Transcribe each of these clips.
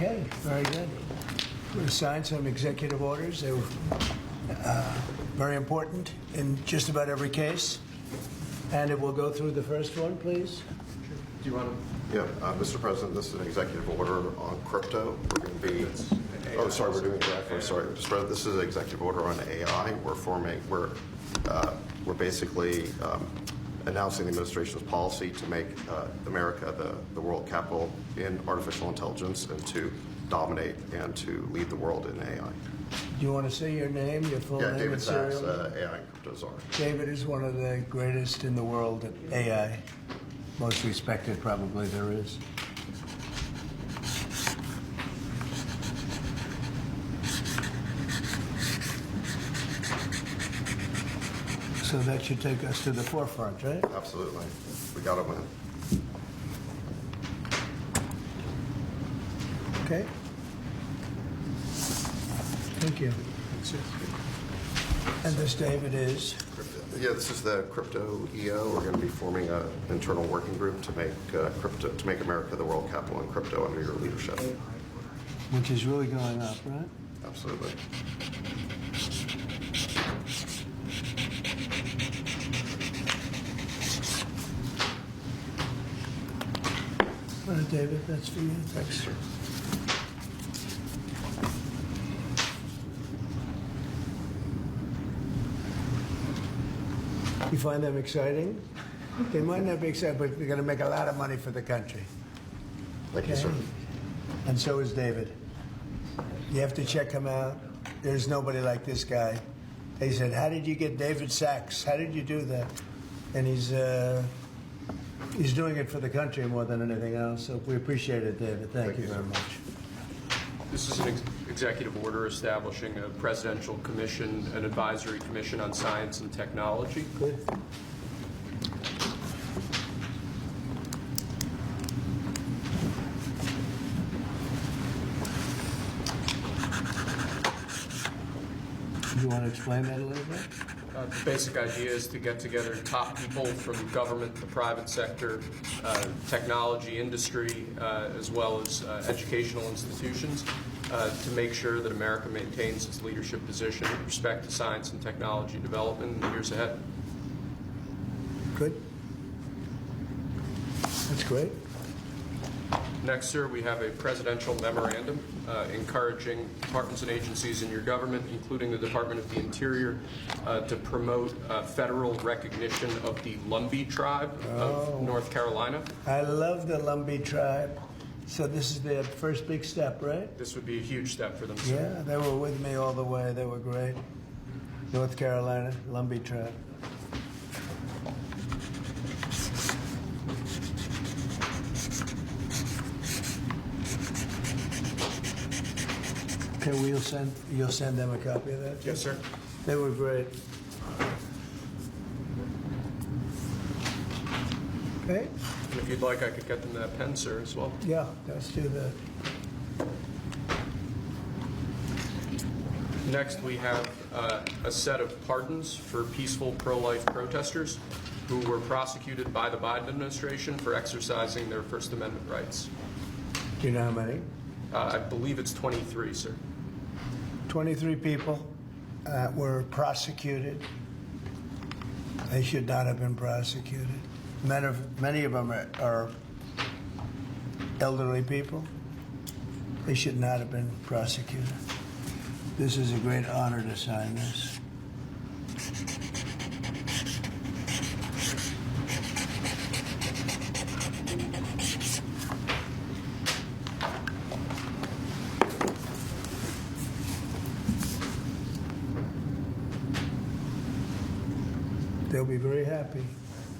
Okay, very good. We'll sign some executive orders. They were very important in just about every case. And it will go through the first one, please. Do you want to? Yeah, Mr. President, this is an executive order on crypto. We're going to be. Oh, sorry, we're doing that first. Sorry, Mr. President, this is an executive order on AI. We're basically announcing the administration's policy to make America the world capital in artificial intelligence and to dominate and to lead the world in AI. Do you want to say your name, your full name? David and Sachs, serial? AI and Crypto Czar. David is one of the greatest in the world at AI. Most respected, probably, there is. So that should take us to the forefront, right? Absolutely. We got to win. Okay. Thank you. And this, David, is? Yeah, this is the crypto EO. We're going to be forming an internal working group to make America the world capital in crypto under your leadership. Which is really going up, right? Absolutely. All right, David, that's for you. Thanks, sir. You find them exciting? They might not be exciting, but they're going to make a lot of money for the country. Thank you, sir. And so is David. You have to check him out. There's nobody like this guy. They said, "How did you get David Sachs? How did you do that?" And he's doing it for the country more than anything else. So we appreciate it, David. Thank you very much. This is an executive order establishing a presidential commission, an advisory commission on science and technology. Good. You want to explain that a little bit? The basic idea is to get together top people from government, the private sector, technology industry, as well as educational institutions, to make sure that America maintains its leadership position with respect to science and technology development in the years ahead. Good. That's great. Next, sir, we have a presidential memorandum encouraging departments and agencies in your government, including the Department of the Interior, to promote federal recognition of the Lumbee tribe of North Carolina. I love the Lumbee tribe. So this is their first big step, right? This would be a huge step for them, sir. Yeah, they were with me all the way. They were great. North Carolina, Lumbee tribe. Okay, you'll send them a copy of that? Yes, sir. They were great. Okay? And if you'd like, I could get them that pen, sir, as well. Yeah, let's do that. Next, we have a set of pardons for peaceful pro-life protesters who were prosecuted by the Biden administration for exercising their First Amendment rights. Do you know how many? I believe it's 23, sir. 23 people were prosecuted. They should not have been prosecuted. Many of them are elderly people. They should not have been prosecuted. This is a great honor to sign this. They'll be very happy.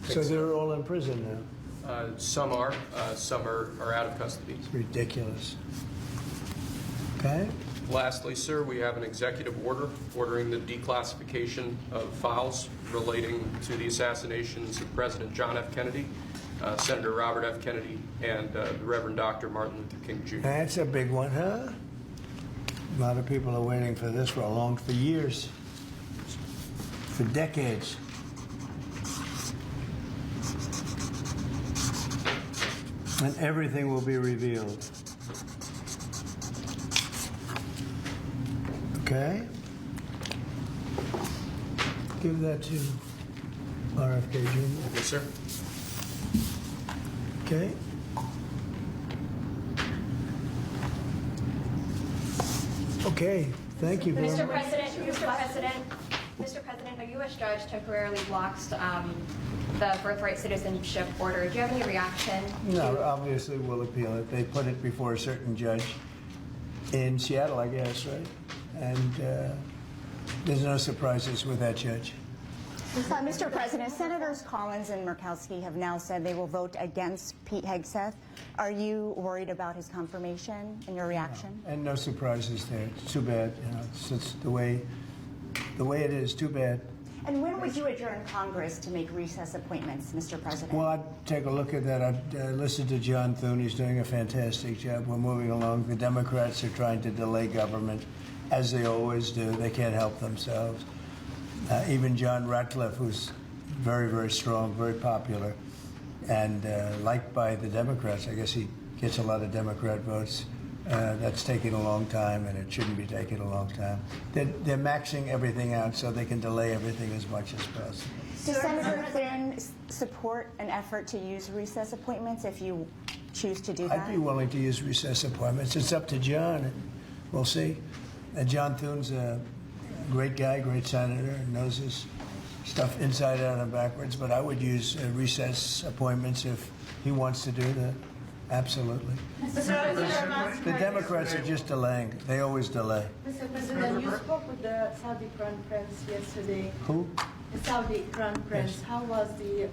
So they're all in prison now. Some are out of custody. It's ridiculous. Okay? Lastly, sir, we have an executive order ordering the declassification of files relating to the assassinations of President John F. Kennedy, Senator Robert F. Kennedy, and the Reverend Dr. Martin Luther King Jr. That's a big one, huh? A lot of people are waiting for this for years, for decades. And everything will be revealed. Okay. Give that to RFK Jr. Yes, sir. Okay. Okay, thank you very Mr. much. President, a U.S. judge temporarily blocks the birthright citizenship order. Do you have any reaction? No, obviously we'll appeal it. They put it before a certain judge in Seattle, I guess, right? And there's no surprises with that judge. Mr. President, Senators Collins and Murkowski have now said they will vote against Pete Hegseth. Are you worried about his confirmation and your reaction? And no surprises there. It's too bad. You know, it's the way it is. Too bad. And when would you adjourn Congress to make recess appointments, Mr. President? Well, I'd take a look at that. I'd listen to John Thune. He's doing a fantastic job. We're moving along. The Democrats are trying to delay government, as they always do. They can't help themselves. Even John Ratcliffe, who's very, very strong, very popular, and liked by the Democrats. I guess he gets a lot of Democrat votes. That's taking a long time, and it shouldn't be taking a long time. They're maxing everything out so they can delay everything as much as possible. Does Senator Thune support an effort to use recess appointments if you choose to do that? I'd be willing to use recess appointments. It's up to John, and we'll see. John Thune's a great guy, great senator, knows his stuff inside out and backwards, but I would use recess appointments if he wants to do that. Absolutely. The Democrats are just delaying. They always delay. Mr. President, you spoke with the Saudi Crown Prince yesterday. Who? The Saudi Crown Prince. Yes. How was the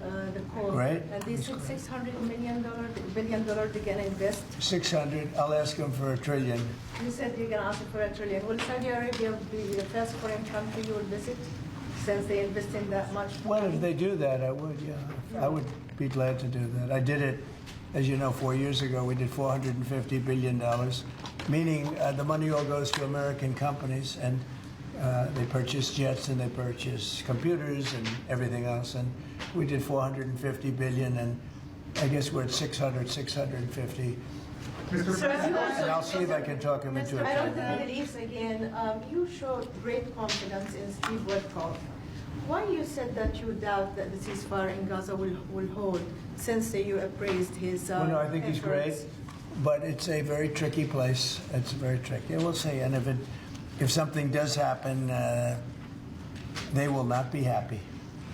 call? Great. And they said $600 billion they're going to invest. 600. I'll ask him for $1 trillion. You said you're going to ask for $1 trillion. Will Saudi Arabia be the first foreign country you will visit since they invest in that much? Well, if they do that, I would, yeah. I would be glad to do that. I did it, as you know, 4 years ago. We did $450 billion, meaning the money all goes to American companies, and they purchase jets and they purchase computers and everything else. And we did $450 billion, and I guess we're at 650. And I'll see if I can talk him into it. I don't think it is again. You showed great confidence in Steve Witkoff. Why you said that you doubt that the ceasefire in Gaza will hold since you appraised his Well, no, I think he's great, efforts? but it's a very tricky place. It's very tricky. We'll see. And if something does happen, they will not be happy.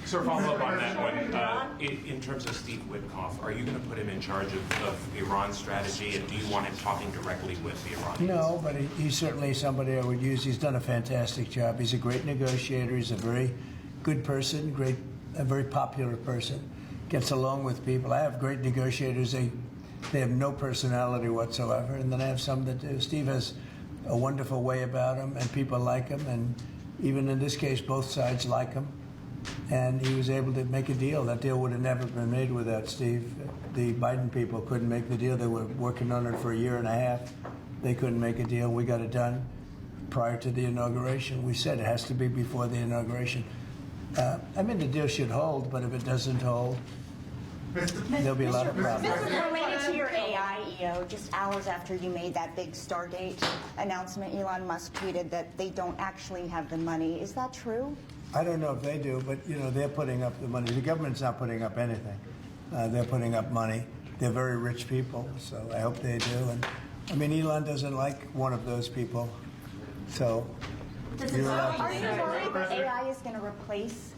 Sir, follow up on that one. In terms of Steve Witkoff, are you going to put him in charge of Iran's strategy, and do you want him talking directly with the Iranians? No, but he's certainly somebody I would use. He's done a fantastic job. He's a great negotiator. He's a very good person, a very popular person. Gets along with people. I have great negotiators. They have no personality whatsoever, and then I have some that do. Steve has a wonderful way about him, and people like him, and even in this case, both sides like him. And he was able to make a deal. That deal would have never been made without Steve. The Biden people couldn't make the deal. They were working on it for a year and a half. They couldn't make a deal. We got it done prior to the inauguration. We said it has to be before the inauguration. I mean, the deal should hold, but if it doesn't hold, there'll be a lot of problems. Related to your AI, EO, just hours after you made that big Stargate announcement, Elon Musk tweeted that they don't actually have the money. Is that true? I don't know if they do, but they're putting up the money. The government's not putting up anything. They're putting up money. They're very rich people, so I hope they do. And I mean, Elon doesn't like one of those people, so you're allowed Are to. you worried that AI is going to replace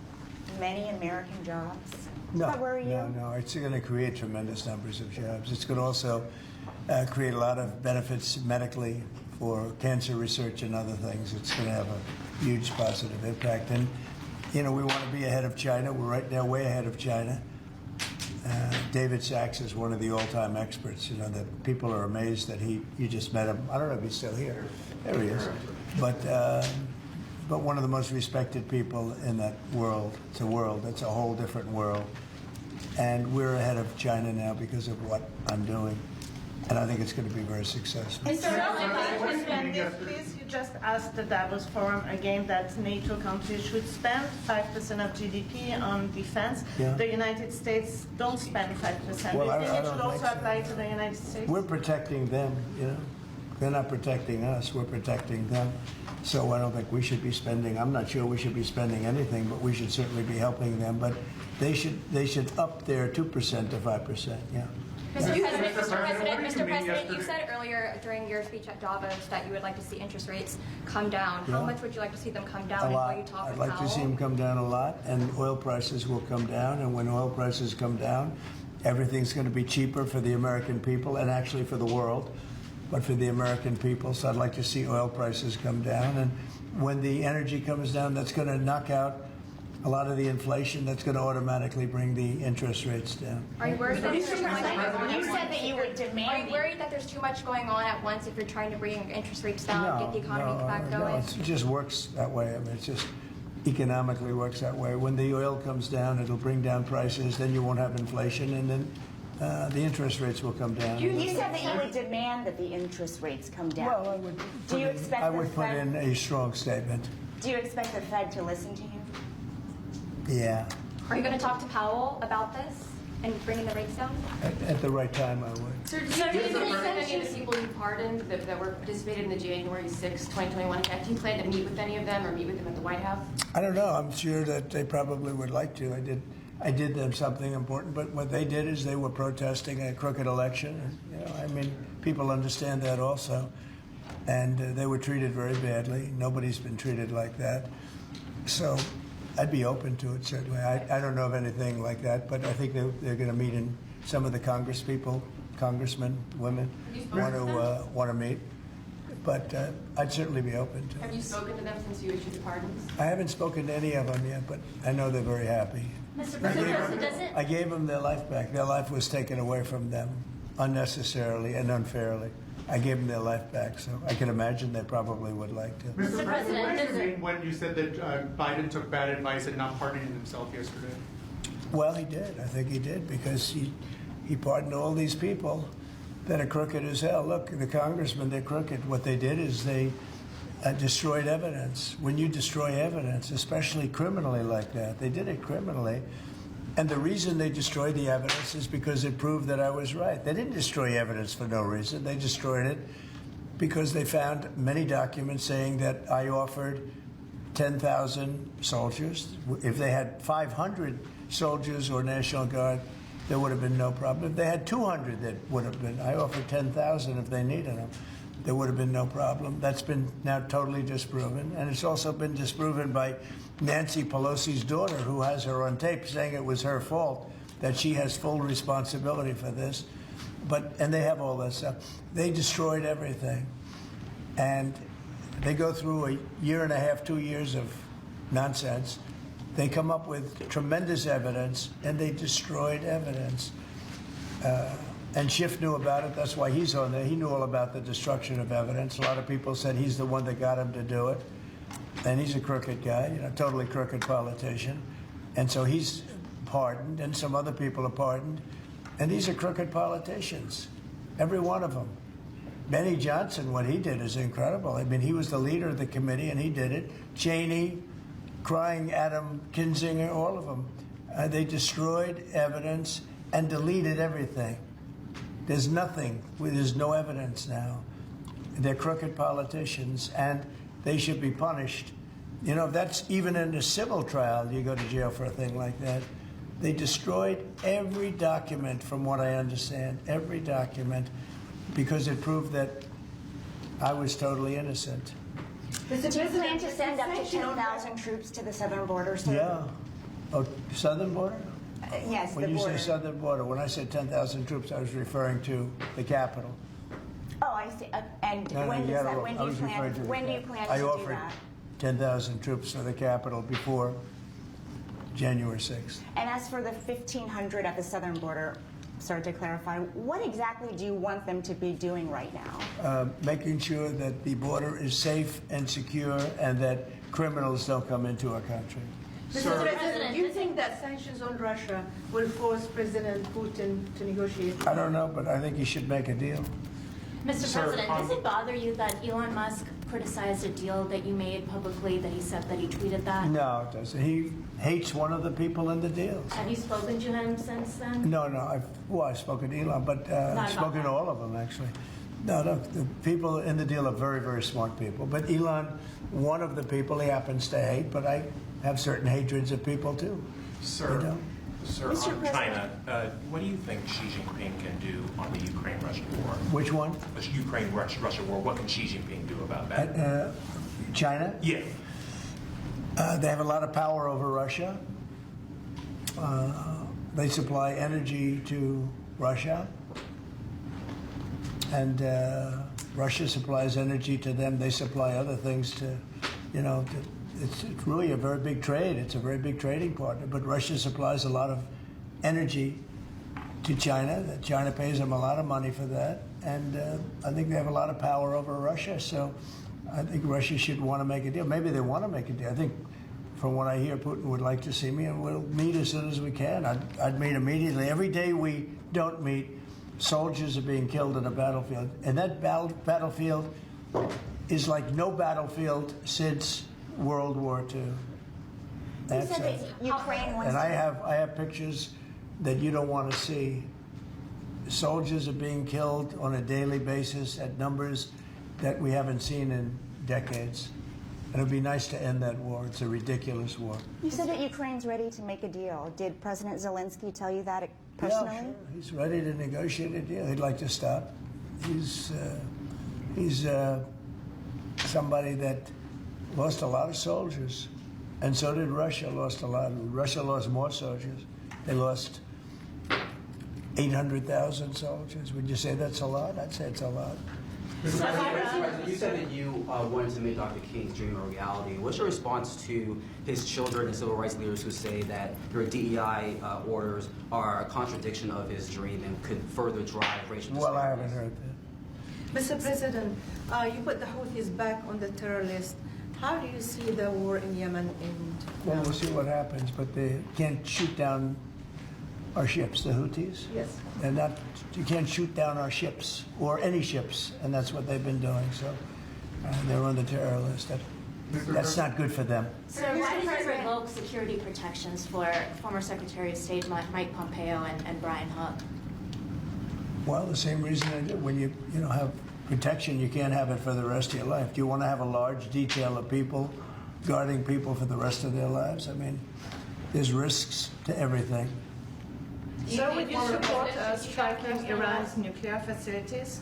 many American jobs? Does that worry you? No. It's going to create tremendous numbers of jobs. It's going to also create a lot of benefits medically for cancer research and other things. It's going to have a huge positive impact. And, we want to be ahead of China. We're right now way ahead of China. David Sachs is one of the all-time experts. That people are amazed that you just met him. I don't know if he's still here. There he is. But one of the most respected people in that world. It's a world. It's a whole different world. And we're ahead of China now because of what I'm doing. And I think it's going to be very successful. Mr. President, please, you just asked the Davos Forum again that NATO countries should spend 5% of GDP on defense. Yeah. The United States don't spend 5%. Well, Do I you think it don't should also think so. apply to the United States? We're protecting them, They're not protecting us, we're protecting them. So I don't think we should be spending, I'm not sure we should be spending anything, but we should certainly be helping them. But they should up their 2% to 5%, yeah. Mr. President, you said earlier during your speech at Davos that you would like to see interest rates come down. How Yeah. much would you like to see them come down? A And lot. will you talk I'd with like to see them come down a lot, and oil prices will come down. And when oil prices come down, everything's going to be cheaper for the American people and actually for the world, but for the American people. So I'd like to see oil prices come down. And when the energy comes down, that's going to knock out a lot of the inflation. That's going to automatically bring the interest rates down. Are you worried that there's too much going on? You said that you would demand. Are you worried that there's too much going on at once if you're trying to bring interest rates down and get the economy back going? It just works that way. I mean, it just economically works that way. When the oil comes down, it'll bring down prices. Then you won't have inflation, and then the interest rates will come down. You said that you would demand that the interest rates come down. Well, I would. Do you expect I the would put Fed- in a strong statement. Do you expect the Fed to listen to you? Yeah, Are you going to talk to Powell about this and bringing the rates down? at the right time, I would. Sir, do you think any of the people you pardoned that were participated in the January 6, 2021 attack, do you plan to meet with any of them or meet with them at the White House? I don't know. I'm sure that they probably would like to. I did them something important, but what they did is they were protesting a crooked election. You know, I mean, people understand that also, and they were treated very badly. Nobody's been treated like that. So I'd be open to it, certainly. I don't know of anything like that, but I think they're going to meet, in some of the congressmen, women, want to meet. But I'd certainly be open to it. Have you spoken to them since you issued the pardons? I haven't spoken to any of them yet, but I know they're very happy. Mr. President, does it? I gave them their life back. Their life was taken away from them unnecessarily and unfairly. I gave them their life back, so I can imagine they probably would like to. Mr. President, what does did you it? mean when you said that Biden took bad advice and not pardoning himself yesterday? Well, he did. I think he did, because he pardoned all these people that are crooked as hell. Look, the congressmen, they're crooked. What they did is they destroyed evidence. When you destroy evidence, especially criminally like that, they did it criminally. And the reason they destroyed the evidence is because it proved that I was right. They didn't destroy evidence for no reason. They destroyed it because they found many documents saying that I offered 10,000 soldiers. If they had 500 soldiers or National Guard, there would have been no problem. If they had 200, that would have been. I offered 10,000 if they needed them. There would have been no problem. That's been now totally disproven. And it's also been disproven by Nancy Pelosi's daughter, who has her on tape saying it was her fault, that she has full responsibility for this. And they have all that stuff. They destroyed everything. And they go through a year and a half, 2 years of nonsense. They come up with tremendous evidence, and they destroyed evidence. And Schiff knew about it. That's why he's on there. He knew all about the destruction of evidence. A lot of people said he's the one that got him to do it. And he's a crooked guy, totally crooked politician. And so he's pardoned, and some other people are pardoned. And these are crooked politicians, every one of them. Benny Johnson, what he did is incredible. I mean, he was the leader of the committee, and he did it. Cheney, crying Adam Kinzinger, all of them. They destroyed evidence and deleted everything. There's nothing. There's no evidence now. They're crooked politicians, and they should be punished. That's even in a civil trial, you go to jail for a thing like that. They destroyed every document, from what I understand, every document, because it proved that I was totally innocent. Do you plan to send up to 10,000 troops to the southern border, sir? Yeah. Oh, southern border? Yes, When the you border. say southern border, when I said 10,000 troops, I was referring to the capital. Oh, I see. And No, when you does got it that? wrong. When I do you was referring to plan? the When do you capital. plan to I do offered that? 10,000 troops for the capital before January 6th. And as for the 1,500 at the southern border, sir, to clarify, what exactly do you want them to be doing right now? Making sure that the border is safe and secure, and that criminals don't come into our country. Mr. President, do you think that sanctions on Russia will force President Putin to negotiate? I don't know, but I think he should make a deal. Mr. Sir, President, does it bother you that Elon Musk criticized a deal that you made publicly, that he said that he tweeted that? No, it doesn't. He hates one of the people in the deals. Have you spoken to him since then? No, I've spoken to Elon, but I've spoken to all of them, actually. No, look, the people in the deal are very, very smart people. But Elon, one of the people he happens to hate, but I have certain hatreds of people too. Sir, You know? sir, on China, what do you think Xi Jinping can do on the Ukraine-Russia war? Which one? The Ukraine-Russia war, what can Xi Jinping do about that? China? Yeah. They have a lot of power over Russia. They supply energy to Russia. And Russia supplies energy to them. They supply other things to, you know, it's really a very big trade. It's a very big trading partner. But Russia supplies a lot of energy to China. China pays them a lot of money for that. And I think they have a lot of power over Russia. So I think Russia should want to make a deal. Maybe they want to make a deal. I think from what I hear, Putin would like to see me, and we'll meet as soon as we can. I'd meet immediately. Every day we don't meet, soldiers are being killed in a battlefield. And that battlefield is like no battlefield since World War II. That's said it. that Ukraine wants And to... I have pictures that you don't want to see. Soldiers are being killed on a daily basis at numbers that we haven't seen in decades. And it would be nice to end that war. It's a ridiculous war. You said that Ukraine's ready to make a deal. Did President Zelensky tell you that personally? Yeah, sure. He's ready to negotiate a deal. He'd like to stop. He's somebody that lost a lot of soldiers, and so did Russia. Lost a lot. Russia lost more soldiers. They lost 800,000 soldiers. Would you say that's a lot? I'd say it's a lot. Mr. President, you said that you wanted to make Dr. King's dream a reality. What's your response to his children and civil rights leaders who say that your DEI orders are a contradiction of his dream and could further drive racial disparities? Well, I haven't heard that. Mr. President, you put the Houthis back on the terror list. How do you see the war in Yemen end? Well, we'll see what happens, but they can't shoot down our ships, the Houthis. Yes. And that you can't shoot down our ships or any ships, and that's what they've been doing. So they're on the terror list. That's not good for them. So why did you revoke security protections for former Secretary of State Mike Pompeo and Brian Hook? Well, the same reason I did. When you have protection, you can't have it for the rest of your life. Do you want to have a large detail of people guarding people for the rest of their lives? I mean, there's risks to everything. So would you support striking Iran's nuclear facilities?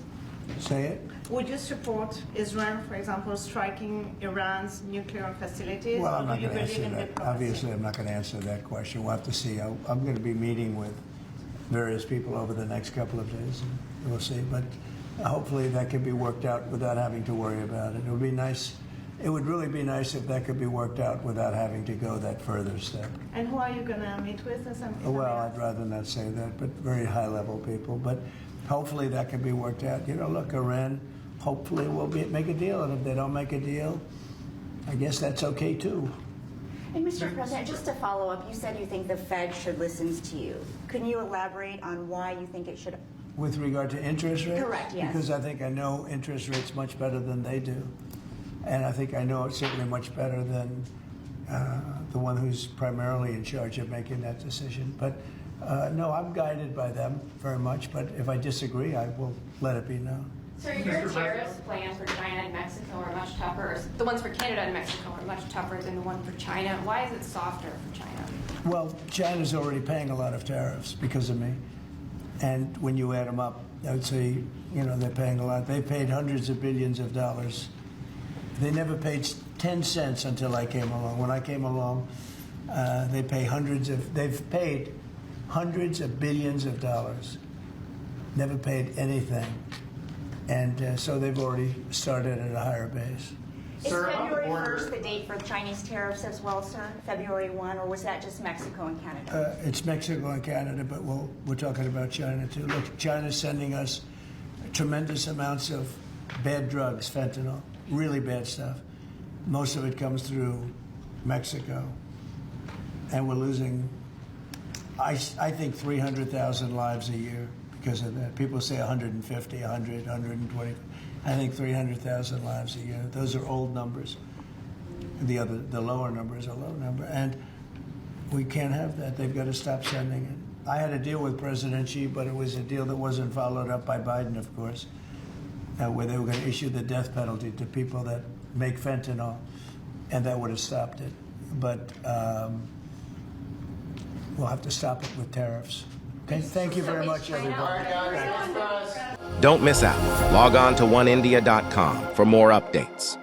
Say it. Would you support Israel, for example, striking Iran's nuclear facilities? Well, or I'm do not you going to believe answer in that. diplomacy? Obviously, I'm not going to answer that question. We'll have to see. I'm going to be meeting with various people over the next couple of days, and we'll see. But hopefully that can be worked out without having to worry about it. It would be nice. It would really be nice if that could be worked out without having to go that further step. And who are you going to meet with? Well, I'd rather not say that, but very high-level people. But hopefully that can be worked out. Look, Iran hopefully will make a deal, and if they don't make a deal, I guess that's okay too. And Mr. President, just to follow up, you said you think the Fed should listen to you. Can you elaborate on why you think it should? With regard to interest rates? Correct, yes. Because I think I know interest rates much better than they do. And I think I know it certainly much better than the one who's primarily in charge of making that decision. But no, I'm guided by them very much. But if I disagree, I will let it be known. So your tariffs plans for China and Mexico are much tougher. The ones for Canada and Mexico are much tougher than the one for China. Why is it softer for China? Well, China's already paying a lot of tariffs because of me. And when you add them up, I would say, they're paying a lot. They paid hundreds of billions of dollars. They never paid 10 cents until I came along. When I came along, they've paid hundreds of billions of dollars. Never paid anything. And so they've already started at a higher base. Is February 1st the date for Chinese tariffs as well, sir? February 1, or was that just Mexico and Canada? It's Mexico and Canada, but we're talking about China too. Look, China's sending us tremendous amounts of bad drugs, fentanyl, really bad stuff. Most of it comes through Mexico. And we're losing, I think, 300,000 lives a year because of that. People say 150, 100, 120. I think 300,000 lives a year. Those are old numbers. The lower number is a low number. And we can't have that. They've got to stop sending it. I had a deal with President Xi, but it was a deal that wasn't followed up by Biden, of course. where they were going to issue the death penalty to people that make fentanyl, and that would have stopped it. But we'll have to stop it with tariffs. Okay, thank you very much, everybody. Don't miss out. Log on to oneindia.com for more updates.